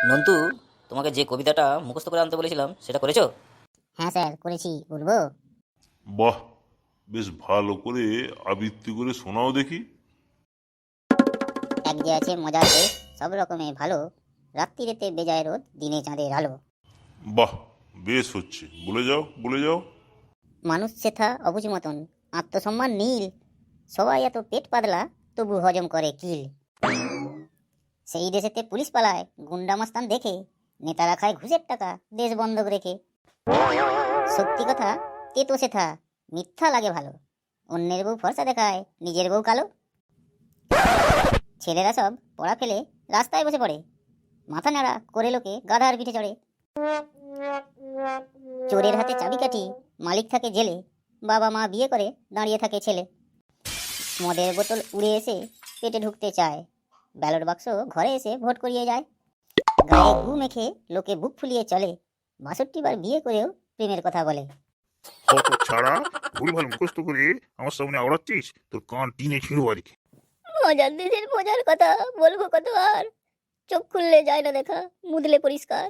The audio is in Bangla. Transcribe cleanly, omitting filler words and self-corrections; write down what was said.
নন্তু, তোমাকে যে কবিতাটা মুখস্থ করে আনতে বলেছিলাম সেটা করেছো? হ্যাঁ স্যার, করেছি। বলবো? বাহ, বেশ ভালো করে আবৃত্তি করে শোনাও দেখি। এক যে আছে মজার দেশ, সব রকমে ভালো, রাত্রিরেতে বেজায় রোদ, দিনে চাঁদের আলো। বাহ, বেশ হচ্ছে, বলে যাও বলে যাও। মানুষ সেথা অবুঝ মতন, আত্মসম্মান নীল, সবাই এত পেট পাতলা, তবু হজম করে কিল। সেই দেশেতে পুলিশ পালায় গুন্ডা মাস্তান দেখে, নেতারা খায় ঘুষের টাকা দেশ বন্ধক রেখে। সত্যি কথা তেতো সেথা, মিথ্যা লাগে ভালো, অন্যের বউ ফর্সা দেখায়, নিজের বউ কালো। ছেলেরা সব পড়া ফেলে রাস্তায় বসে পড়ে, মাথা নাড়া করে লোকে গাধার পিঠে চড়ে। চোরের হাতে চাবিকাঠি, মালিক থাকে জেলে, বাবা মা বিয়ে করে দাঁড়িয়ে থাকে ছেলে। মদের বোতল উড়ে এসে পেটে ঢুকতে চায়, ব্যালট বাক্স ঘরে এসে ভোট করিয়ে যায়। গায়ে গু মেখে লোকে বুক ফুলিয়ে চলে, ৬২ বার বিয়ে করেও প্রেমের কথা বলে। কত ছাড়া ভুলভাল মুখস্থ করে আমার সামনে আওড়াচ্ছিস, তোর কান টিনে ছিঁড়ো আর কি। মজার দেশের মজার কথা বলবো কত আর, চোখ খুললে যায় না দেখা, মুদলে পরিষ্কার।